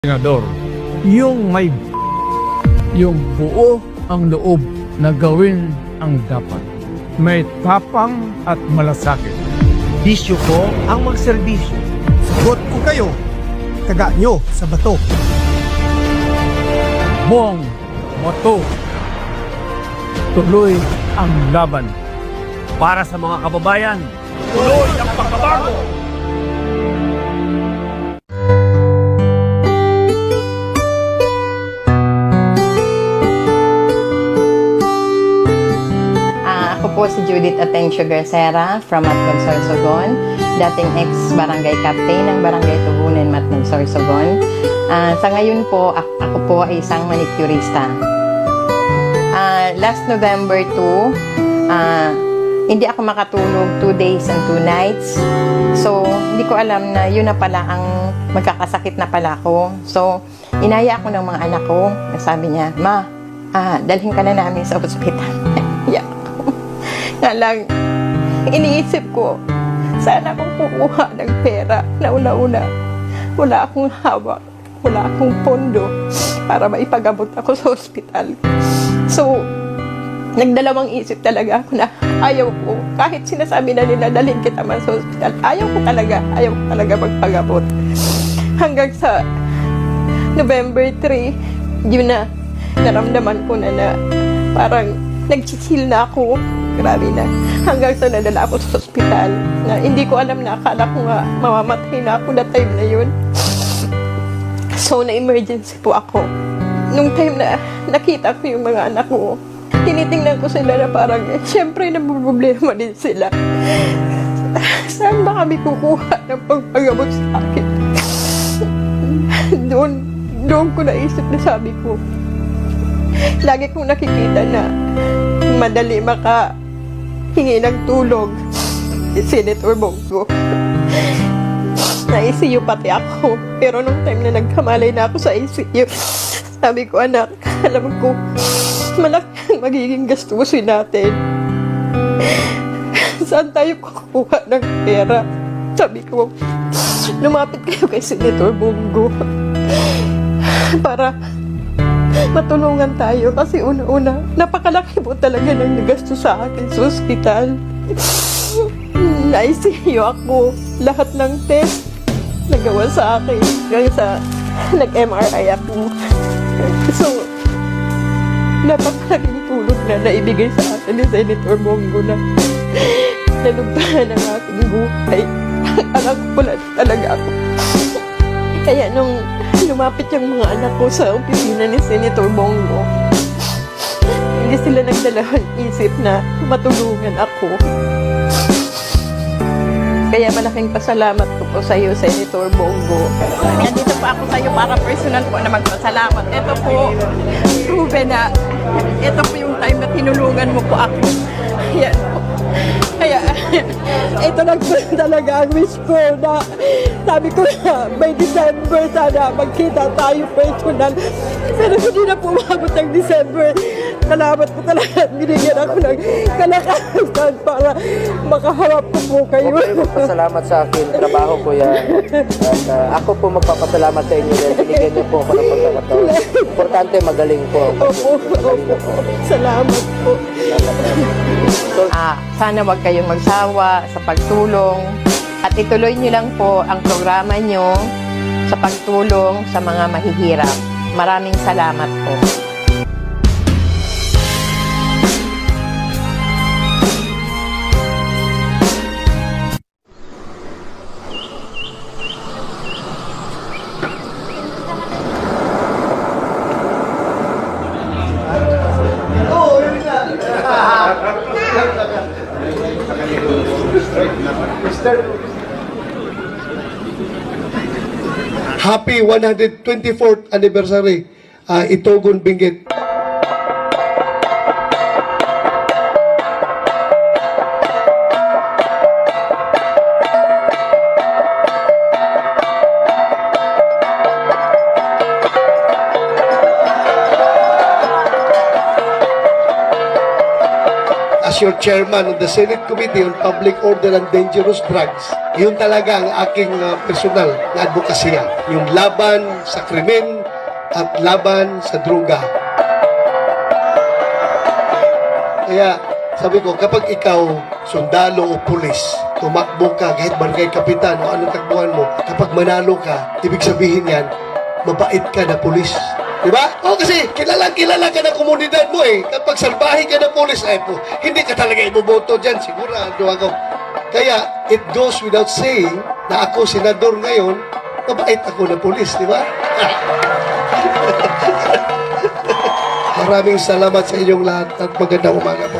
Senador, yung buo ang loob na gawin ang dapat. May tapang at malasakit. Bisyo ko ang magserbisyo. Sagot ko kayo, taga nyo sa bato. Buong moto. Tuloy ang laban. Para sa mga kababayan. Tuloy ang pagbabago. Ako po si Judith Atencio Garcera from Matnog, Sorsogon, dating ex-barangay captain ng Barangay Tubunan, Matnog, Sorsogon. Sa ngayon po, ako po ay isang manicurista. Last November 2, hindi ako makatulog 2 days and 2 nights. So, hindi ko alam na yun na pala ang magkakasakit na pala ako. So, inaya ako ng mga anak ko. Sabi niya, "Ma, dalhin ka na namin sa ospital." Yeah. Nga lang, iniisip ko, sana akong kukuha ng pera na una-una. Wala akong hawak, wala akong pondo para maipag-abot ako sa ospital. So, nagdalawang isip talaga ako na ayaw ko. Kahit sinasabi na nila, dalhin kita man sa ospital, ayaw ko talaga magpag-abot. Hanggang sa November 3, yun na, naramdaman ko na parang nag-chill na ako. Grabe na. Hanggang sa nadala ako sa ospital na hindi ko alam na akala ko nga mamamatay na ako na time na yun. So, na-emergency po ako. Nung time na nakita ko yung mga anak ko, tinitingnan ko sila na parang, syempre nabuproblema din sila. Saan ba kami kukuha ng pagpagamot sa akin? Doon ko naisip na sabi ko, lagi kong nakikita na madali makahingi ng tulong si Senator Bongo. Na-ICU pati ako. Pero nung time na nagkamalay na ako sa ICU, sabi ko, anak, alam ko, malaking magiging gastusin natin. Saan tayo kukuha ng pera? Sabi ko, lumapit kayo kay Senator Bongo para matulungan tayo kasi una-una, napakalaki po talaga ng nagasto sa akin sa ospital. Na-ICU ako, lahat ng test nagawa sa akin hanggang sa nag-MRI ako. So, napakalaking tulong na naibigay sa akin ni Senator Bongo na nalugtahan ang aking buhay. Anak ko lang talaga ako. Kaya nung lumapit yung mga anak ko sa opisina ni Senator Bongo, hindi sila nagdalawang isip na matulungan ako. Kaya malaking pasalamat ko po sa iyo, Senator Bongo. Nandito po ako sa iyo para personal po na magpasalamat. Ito po, proven na ito po yung time na tinulungan mo po ako. Yan po. Kaya, ito lang po talaga ang wish ko na sabi ko na by December sana magkita tayo personal. Pero hindi na po umabot ng December. Salamat po talaga at binigyan ako ng kalakasan para makaharap ko po kayo. Okay, magpasalamat sa akin. Trabaho ko yan. At ako po magpapasalamat sa inyo dahil binigyan niyo po ako ng pagkakataon. Importante, magaling po. Salamat po. Sana wag kayong magsawa sa pagtulong at ituloy niyo lang po ang programa niyo sa pagtulong sa mga mahihirap. Maraming salamat po. Happy 124th anniversary, Itogon Benguet. As your chairman of the Senate Committee on Public Order and Dangerous Drugs, Yun talaga ang aking personal na advokasya. Yung laban sa krimen at laban sa droga. Kaya sabi ko, kapag ikaw sundalo o pulis, tumakbo ka kahit barangay kapitan o anong takbuhan mo, kapag manalo ka, ibig sabihin yan, mabait ka na pulis. Diba? O kasi kilala ka ng komunidad mo eh. Kapag salbahe ka na pulis, ay po, hindi ka talaga iboboto dyan. Sigurado ako. Kaya, it goes without saying na ako, senador ngayon, mabait ako na pulis, di ba? Maraming salamat sa inyong lahat at magandang umaga po.